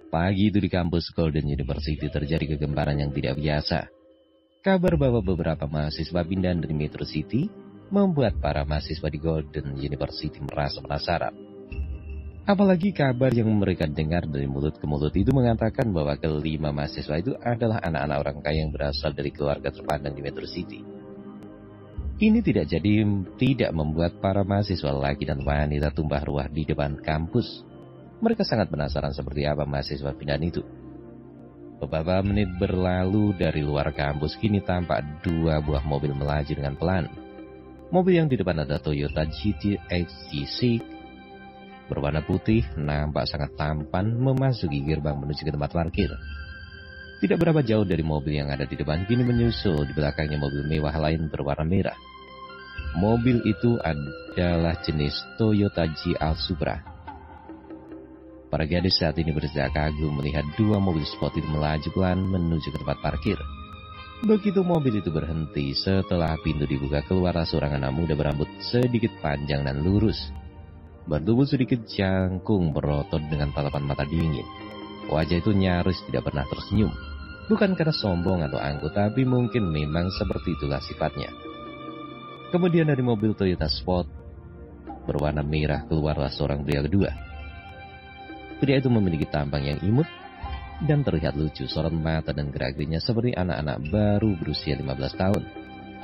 Pagi itu di kampus Golden University terjadi kegemparan yang tidak biasa. Kabar bahwa beberapa mahasiswa pindah dari Metro City membuat para mahasiswa di Golden University merasa penasaran. Apalagi kabar yang mereka dengar dari mulut ke mulut itu mengatakan bahwa kelima mahasiswa itu adalah anak-anak orang kaya yang berasal dari keluarga terpandang di Metro City. Ini tidak membuat para mahasiswa laki dan wanita tumpah ruah di depan kampus. Mereka sangat penasaran seperti apa mahasiswa pindahan itu. Beberapa menit berlalu dari luar kampus, kini tampak dua buah mobil melaju dengan pelan. Mobil yang di depan adalah Toyota GT-XG6 berwarna putih, nampak sangat tampan memasuki gerbang menuju ke tempat parkir. Tidak berapa jauh dari mobil yang ada di depan, kini menyusul di belakangnya mobil mewah lain berwarna merah. Mobil itu adalah jenis Toyota GR Supra. Para gadis saat ini bersiap kagum melihat dua mobil sport itu melaju pelan menuju ke tempat parkir. Begitu mobil itu berhenti, setelah pintu dibuka, keluarlah seorang anak muda berambut sedikit panjang dan lurus. Bertubuh sedikit jangkung, berotot dengan tatapan mata dingin. Wajah itu nyaris tidak pernah tersenyum. Bukan karena sombong atau angkuh, tapi mungkin memang seperti itulah sifatnya. Kemudian dari mobil Toyota Sport berwarna merah keluarlah seorang pria kedua. Pria itu memiliki tampang yang imut dan terlihat lucu, sorot mata dan gerak-geriknya seperti anak-anak baru berusia 15 tahun.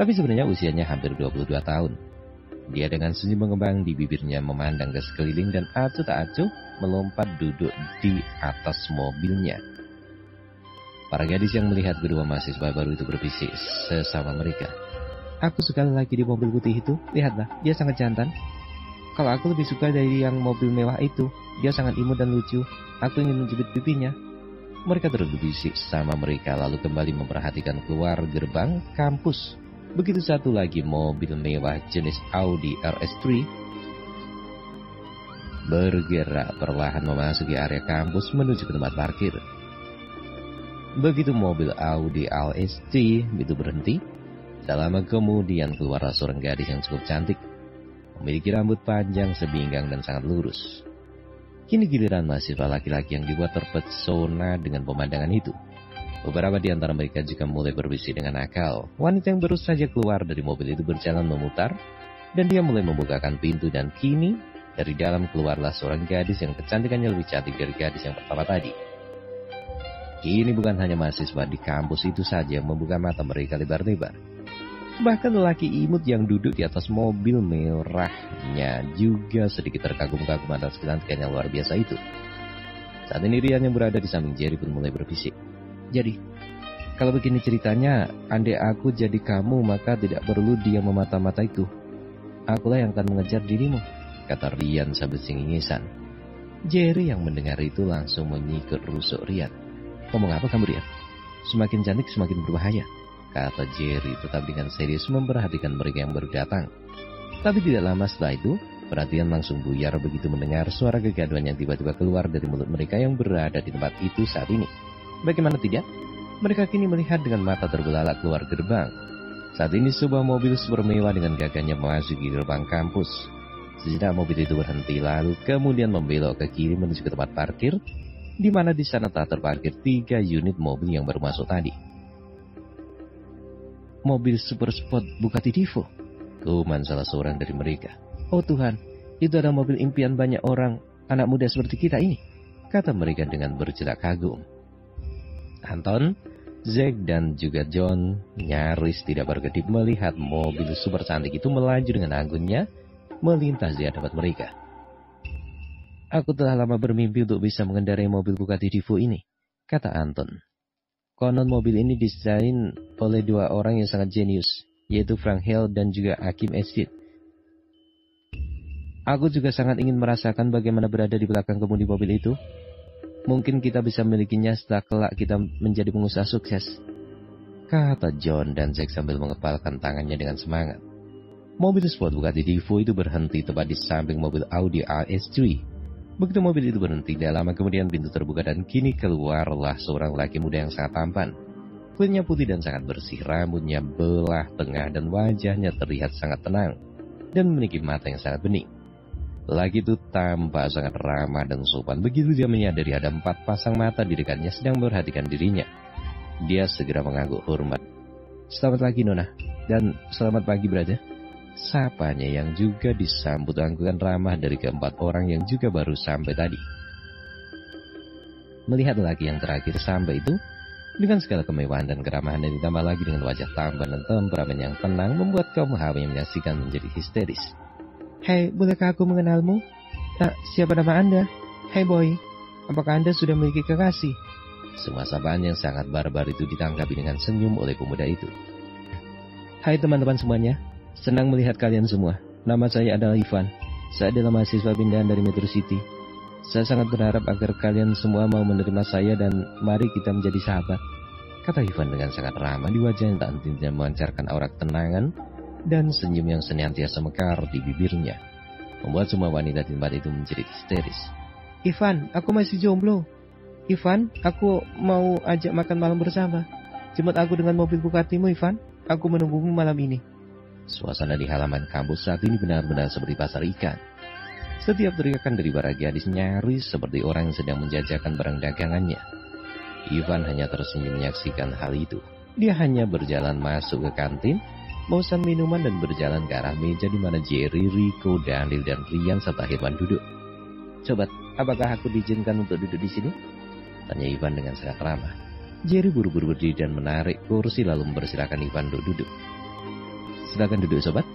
Tapi sebenarnya usianya hampir 22 tahun. Dia dengan senyum mengembang di bibirnya memandang ke sekeliling dan acuh tak acuh melompat duduk di atas mobilnya. Para gadis yang melihat kedua mahasiswa baru itu berbisik sesama mereka. "Aku suka lagi di mobil putih itu, lihatlah, dia sangat jantan. Kalau aku lebih suka dari yang mobil mewah itu, dia sangat imut dan lucu. Aku ingin menjepit pipinya." Mereka berbisik sama mereka lalu kembali memperhatikan keluar gerbang kampus. Begitu satu lagi mobil mewah jenis Audi RS3 bergerak perlahan memasuki area kampus menuju ke tempat parkir. Begitu mobil Audi RS3 itu berhenti, tak lama kemudian keluarlah seorang gadis yang cukup cantik, memiliki rambut panjang sebinggang dan sangat lurus. Kini giliran mahasiswa laki-laki yang dibuat terpesona dengan pemandangan itu. Beberapa di antara mereka juga mulai berbisik dengan nakal. Wanita yang baru saja keluar dari mobil itu berjalan memutar, dan dia mulai membukakan pintu dan kini dari dalam keluarlah seorang gadis yang kecantikannya lebih cantik dari gadis yang pertama tadi. Kini bukan hanya mahasiswa di kampus itu saja yang membuka mata mereka lebar-lebar. Bahkan lelaki imut yang duduk di atas mobil merahnya juga sedikit terkagum-kagum atas kecantikan yang luar biasa itu. Saat ini Rian yang berada di samping Jerry pun mulai berbisik. "Jadi, kalau begini ceritanya, andai aku jadi kamu maka tidak perlu dia memata-mataiku. Akulah yang akan mengejar dirimu," kata Rian sambil singingisan. Jerry yang mendengar itu langsung menyikut rusuk Rian. "Ngomong apa kamu, Rian? Semakin cantik semakin berbahaya," kata Jerry tetap dengan serius memperhatikan mereka yang baru datang. Tapi tidak lama setelah itu, perhatian langsung buyar begitu mendengar suara kegaduhan yang tiba-tiba keluar dari mulut mereka yang berada di tempat itu saat ini. Bagaimana tidak? Mereka kini melihat dengan mata terbelalak keluar gerbang. Saat ini sebuah mobil super mewah dengan gagahnya memasuki gerbang kampus. Sejenak mobil itu berhenti lalu kemudian membelok ke kiri menuju ke tempat parkir, di mana di sana telah terparkir 3 unit mobil yang baru masuk tadi. "Mobil super sport Bugatti Divo," kuman salah seorang dari mereka. "Oh Tuhan, itu adalah mobil impian banyak orang anak muda seperti kita ini," kata mereka dengan berjelak kagum. Anton, Zack dan juga John nyaris tidak berkedip melihat mobil super cantik itu melaju dengan anggunnya melintas di hadapan mereka. "Aku telah lama bermimpi untuk bisa mengendarai mobil Bugatti Divo ini," kata Anton. "Konon mobil ini didesain oleh 2 orang yang sangat jenius, yaitu Frank Hale dan juga Hakim Esjid. Aku juga sangat ingin merasakan bagaimana berada di belakang kemudi mobil itu. Mungkin kita bisa memilikinya setelah kelak kita menjadi pengusaha sukses," kata John dan Zack sambil mengepalkan tangannya dengan semangat. Mobil sport Bugatti Divo itu berhenti tepat di samping mobil Audi RS3. Begitu mobil itu berhenti, tidak lama kemudian pintu terbuka dan kini keluarlah seorang laki muda yang sangat tampan. Kulitnya putih dan sangat bersih, rambutnya belah tengah dan wajahnya terlihat sangat tenang dan memiliki mata yang sangat bening. Lagi itu tampak sangat ramah dan sopan. Begitu dia menyadari ada 4 pasang mata di dekatnya sedang memperhatikan dirinya, dia segera mengangguk hormat. "Selamat pagi, Nona." "Dan selamat pagi, Brother." Sapanya yang juga disambut anggukan ramah dari keempat orang yang juga baru sampai tadi. Melihat lagi yang terakhir sampai itu, dengan segala kemewahan dan keramahan yang ditambah lagi dengan wajah tampan dan temperamen yang tenang, membuat kaum hawa yang menyaksikan menjadi histeris. "Hei, bolehkah aku mengenalmu? Siapa nama Anda? Hei boy, apakah Anda sudah memiliki kekasih?" Semua sapaan yang sangat barbar itu ditanggapi dengan senyum oleh pemuda itu. "Hai teman-teman semuanya, senang melihat kalian semua. Nama saya adalah Ivan. Saya adalah mahasiswa pindahan dari Metro City. Saya sangat berharap agar kalian semua mau menerima saya dan mari kita menjadi sahabat," kata Ivan dengan sangat ramah di wajah yang tak henti-hentinya memancarkan aura ketenangan dan senyum yang senantiasa mekar di bibirnya, membuat semua wanita di tempat itu menjadi histeris. "Ivan, aku masih jomblo. Ivan, aku mau ajak makan malam bersama. Jemput aku dengan mobil Bugatti-mu, Ivan. Aku menunggumu malam ini." Suasana di halaman kampus saat ini benar-benar seperti pasar ikan. Setiap teriakan dari para gadis nyaris seperti orang yang sedang menjajakan barang dagangannya. Ivan hanya tersenyum menyaksikan hal itu. Dia hanya berjalan masuk ke kantin, memesan minuman dan berjalan ke arah meja di mana Jerry, Rico, Daniel, dan Rian serta Herman duduk. "Sobat, apakah aku diizinkan untuk duduk di sini?" tanya Ivan dengan sangat ramah. Jerry buru-buru berdiri dan menarik kursi lalu mempersilahkan Ivan untuk duduk. "Silakan duduk, sobat.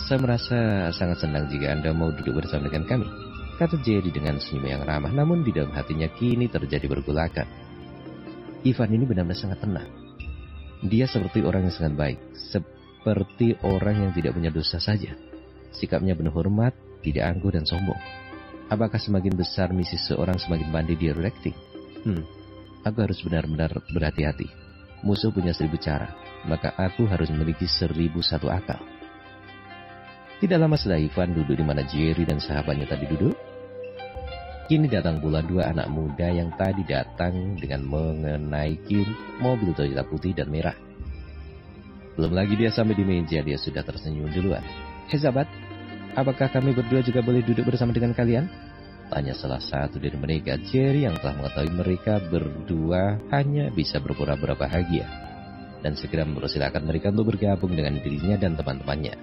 Saya merasa sangat senang jika Anda mau duduk bersama dengan kami," kata Jerry dengan senyum yang ramah, namun di dalam hatinya kini terjadi pergolakan. Ivan ini benar-benar sangat tenang. Dia seperti orang yang sangat baik, seperti orang yang tidak punya dosa saja. Sikapnya penuh hormat, tidak angkuh dan sombong. Apakah semakin besar misi seorang semakin pandai dia reacting? Aku harus benar-benar berhati-hati. Musuh punya 1000 cara, maka aku harus memiliki 1001 akal. Tidak lama setelah Ivan duduk di mana Jerry dan sahabatnya tadi duduk, kini datang pula 2 anak muda yang tadi datang dengan mengenai mobil Toyota putih dan merah. Belum lagi dia sampai di meja, dia sudah tersenyum duluan. "Hei sahabat, apakah kami berdua juga boleh duduk bersama dengan kalian?" tanya salah satu dari mereka, Jerry, yang telah mengetahui mereka berdua hanya bisa berpura-pura bahagia, dan segera mempersilahkan mereka untuk bergabung dengan dirinya dan teman-temannya.